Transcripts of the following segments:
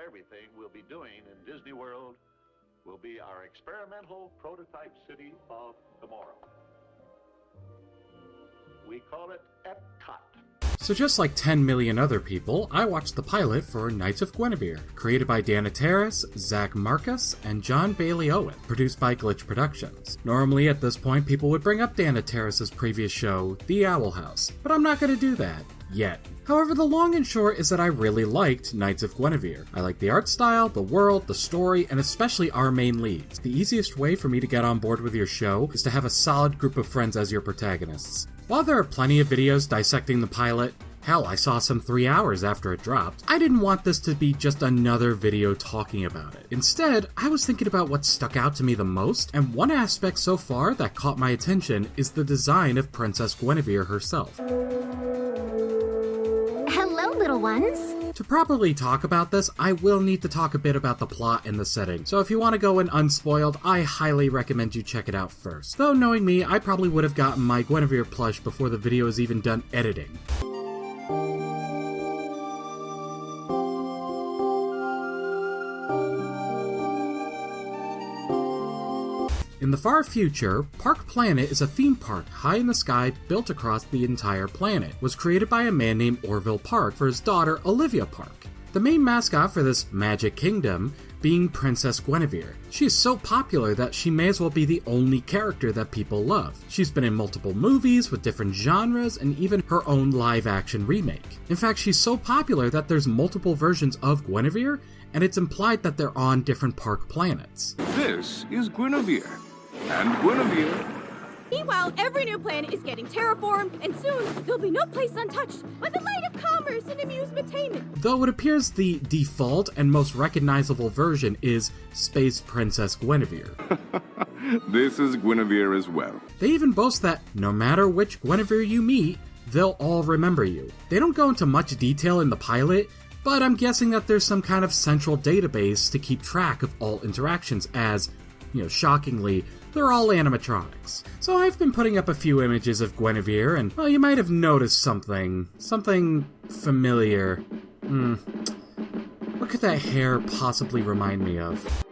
everything we'll be doing in Disney World will be our experimental prototype city of tomorrow. We call it Epcot. So just like 10 million other people, I watched the pilot for Knights of Guinevere, created by Dana Terrace, Zach Marcus, and John Bailey Owen, produced by Glitch Productions. Normally at this point people would bring up Dana Terrace's previous show, The Owl House, but I'm not going to do that. Yet. However, the long and short is that I really liked Knights of Guinevere. I like the art style, the world, the story, and especially our main leads. The easiest way for me to get on board with your show is to have a solid group of friends as your protagonists. While there are plenty of videos dissecting the pilot, hell, I saw some 3 hours after it dropped, I didn't want this to be just another video talking about it. Instead, I was thinking about what stuck out to me the most, and one aspect so far that caught my attention is the design of Princess Guinevere herself. Hello, little ones. To properly talk about this, I will need to talk a bit about the plot and the setting, so if you want to go in unspoiled, I highly recommend you check it out first. Though knowing me, I probably would have gotten my Guinevere plush before the video is even done editing. In the far future, Park Planet is a theme park high in the sky built across the entire planet. It was created by a man named Orville Park for his daughter Olivia Park. The main mascot for this magic kingdom being Princess Guinevere. She is so popular that she may as well be the only character that people love. She's been in multiple movies with different genres and even her own live-action remake. In fact, she's so popular that there's multiple versions of Guinevere, and it's implied that they're on different park planets. This is Guinevere. And Guinevere. Meanwhile, every new planet is getting terraformed, and soon there'll be no place untouched by the light of commerce and amusement-tainment. Though it appears the default and most recognizable version is Space Princess Guinevere. This is Guinevere as well. They even boast that no matter which Guinevere you meet, they'll all remember you. They don't go into much detail in the pilot, but I'm guessing that there's some kind of central database to keep track of all interactions as, shockingly, they're all animatronics. So I've been putting up a few images of Guinevere, and, well, you might have noticed something familiar. What could that hair possibly remind me of?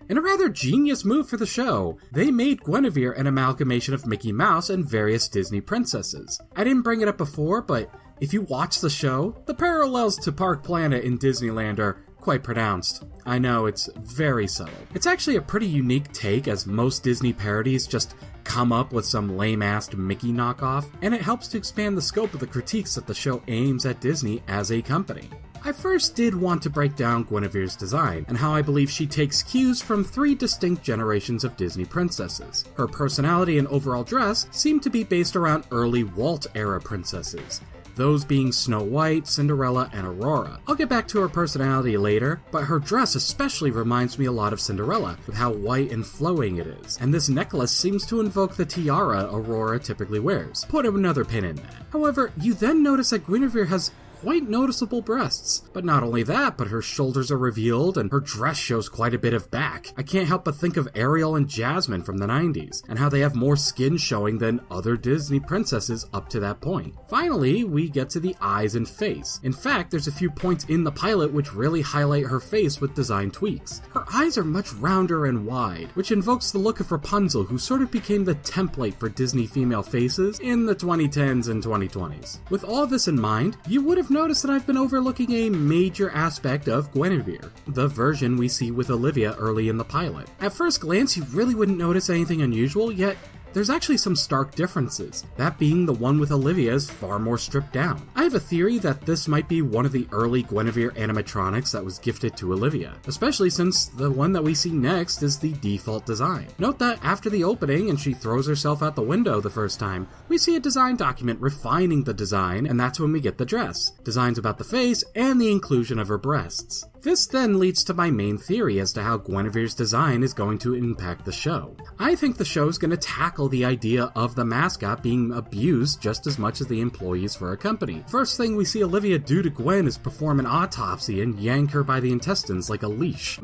In a rather genius move for the show, they made Guinevere an amalgamation of Mickey Mouse and various Disney princesses. I didn't bring it up before, but if you watch the show, the parallels to Park Planet in Disneyland are quite pronounced. I know, it's very subtle. It's actually a pretty unique take, as most Disney parodies just come up with some lame-assed Mickey knockoff, and it helps to expand the scope of the critiques that the show aims at Disney as a company. I first did want to break down Guinevere's design, and how I believe she takes cues from 3 distinct generations of Disney princesses. Her personality and overall dress seem to be based around early Walt-era princesses, those being Snow White, Cinderella, and Aurora. I'll get back to her personality later, but her dress especially reminds me a lot of Cinderella, with how white and flowing it is, and this necklace seems to invoke the tiara Aurora typically wears. Put another pin in that. However, you then notice that Guinevere has quite noticeable breasts. But not only that, but her shoulders are revealed and her dress shows quite a bit of back. I can't help but think of Ariel and Jasmine from the 90s, and how they have more skin showing than other Disney princesses up to that point. Finally, we get to the eyes and face. In fact, there's a few points in the pilot which really highlight her face with design tweaks. Her eyes are much rounder and wide, which invokes the look of Rapunzel, who sort of became the template for Disney female faces in the 2010s and 2020s. With all this in mind, you would have noticed that I've been overlooking a major aspect of Guinevere, the version we see with Olivia early in the pilot. At first glance, you really wouldn't notice anything unusual, yet there's actually some stark differences, that being the one with Olivia is far more stripped down. I have a theory that this might be one of the early Guinevere animatronics that was gifted to Olivia, especially since the one that we see next is the default design. Note that after the opening and she throws herself out the window the first time, we see a design document refining the design, and that's when we get the dress, designs about the face, and the inclusion of her breasts. This then leads to my main theory as to how Guinevere's design is going to impact the show. I think the show is going to tackle the idea of the mascot being abused just as much as the employees for a company. First thing we see Olivia do to Gwen is perform an autopsy and yank her by the intestines like a leash.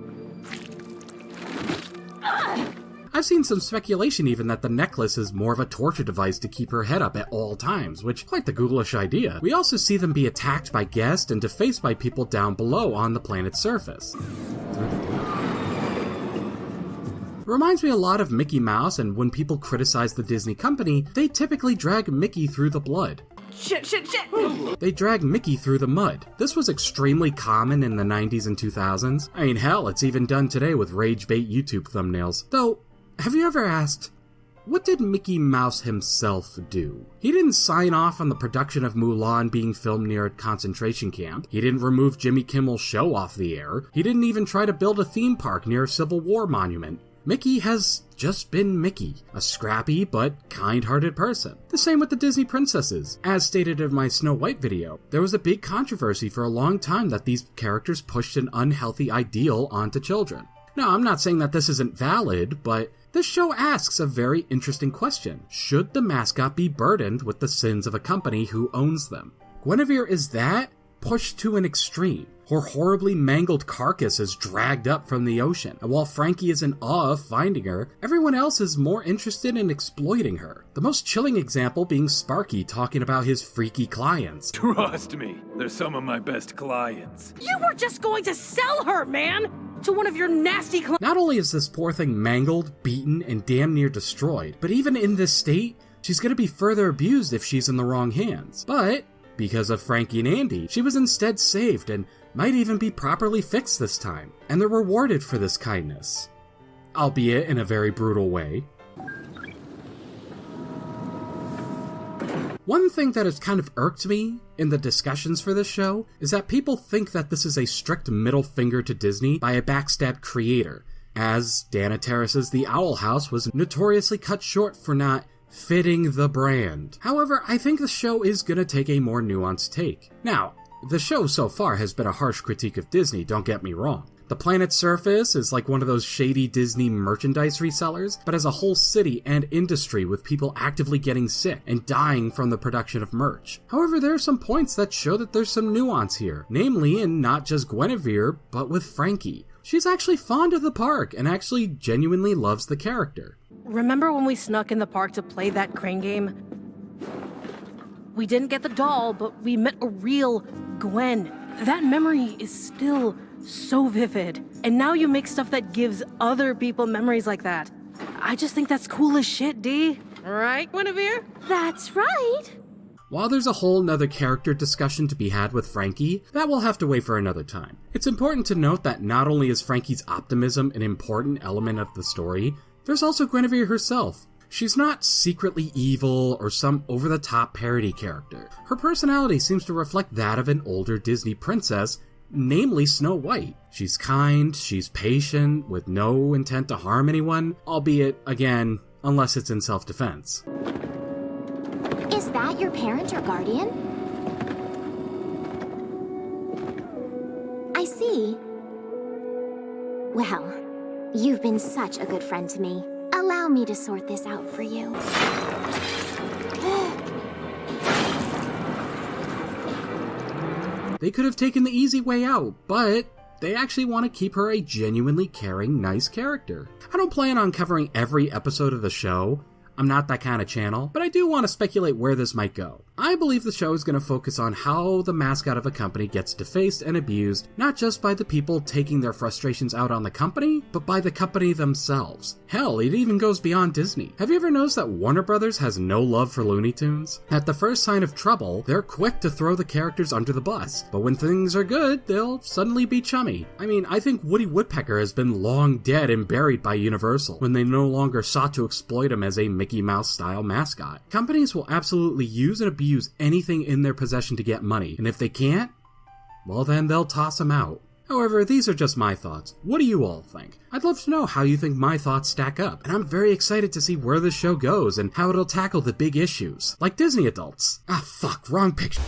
I've seen some speculation even that the necklace is more of a torture device to keep her head up at all times, which quite the ghoulish idea. We also see them be attacked by guests and defaced by people down below on the planet's surface. Reminds me a lot of Mickey Mouse, and when people criticize the Disney company, they typically drag Mickey through the blood. Shit! They drag Mickey through the mud. This was extremely common in the 90s and 2000s. I mean, hell, it's even done today with rage bait YouTube thumbnails. Though, have you ever asked, what did Mickey Mouse himself do? He didn't sign off on the production of Mulan being filmed near a concentration camp. He didn't remove Jimmy Kimmel's show off the air. He didn't even try to build a theme park near a Civil War monument. Mickey has just been Mickey, a scrappy but kind-hearted person. The same with the Disney princesses. As stated in my Snow White video, there was a big controversy for a long time that these characters pushed an unhealthy ideal onto children. Now, I'm not saying that this isn't valid, but this show asks a very interesting question. Should the mascot be burdened with the sins of a company who owns them? Guinevere is that pushed to an extreme. Her horribly mangled carcass is dragged up from the ocean, and while Frankie is in awe of finding her, everyone else is more interested in exploiting her. The most chilling example being Sparky talking about his freaky clients. Trust me, they're some of my best clients. You were just going to sell her, man! To one of your nasty Not only is this poor thing mangled, beaten, and damn near destroyed, but even in this state, she's gonna be further abused if she's in the wrong hands. But because of Frankie and Andy, she was instead saved and might even be properly fixed this time, and they're rewarded for this kindness. Albeit in a very brutal way. One thing that has kind of irked me in the discussions for this show is that people think that this is a strict middle finger to Disney by a backstabbed creator, as Dana Terrace's The Owl House was notoriously cut short for not fitting the brand. However, I think the show is gonna take a more nuanced take. Now, the show so far has been a harsh critique of Disney, don't get me wrong. The planet's surface is like one of those shady Disney merchandise resellers, but as a whole city and industry with people actively getting sick and dying from the production of merch. However, there are some points that show that there's some nuance here, namely in not just Guinevere, but with Frankie. She's actually fond of the park and actually genuinely loves the character. Remember when we snuck in the park to play that crane game? We didn't get the doll, but we met a real Gwen. That memory is still so vivid. And now you make stuff that gives other people memories like that. I just think that's cool as shit, D. Right, Guinevere? That's right! While there's a whole nother character discussion to be had with Frankie, that will have to wait for another time. It's important to note that not only is Frankie's optimism an important element of the story, there's also Guinevere herself. She's not secretly evil or some over-the-top parody character. Her personality seems to reflect that of an older Disney princess, namely Snow White. She's kind, she's patient, with no intent to harm anyone, albeit, again, unless it's in self-defense. Is that your parent or guardian? I see. Well, you've been such a good friend to me. Allow me to sort this out for you. They could have taken the easy way out, but they actually want to keep her a genuinely caring, nice character. I don't plan on covering every episode of the show. I'm not that kind of channel, but I do want to speculate where this might go. I believe the show is going to focus on how the mascot of a company gets defaced and abused, not just by the people taking their frustrations out on the company, but by the company themselves. Hell, it even goes beyond Disney. Have you ever noticed that Warner Brothers has no love for Looney Tunes? At the first sign of trouble, they're quick to throw the characters under the bus, but when things are good, they'll suddenly be chummy. I mean, I think Woody Woodpecker has been long dead and buried by Universal when they no longer sought to exploit him as a Mickey Mouse-style mascot. Companies will absolutely use and abuse anything in their possession to get money, and if they can't, well then they'll toss them out. However, these are just my thoughts. What do you all think? I'd love to know how you think my thoughts stack up, and I'm very excited to see where this show goes and how it'll tackle the big issues, like Disney adults. Ah fuck, wrong picture.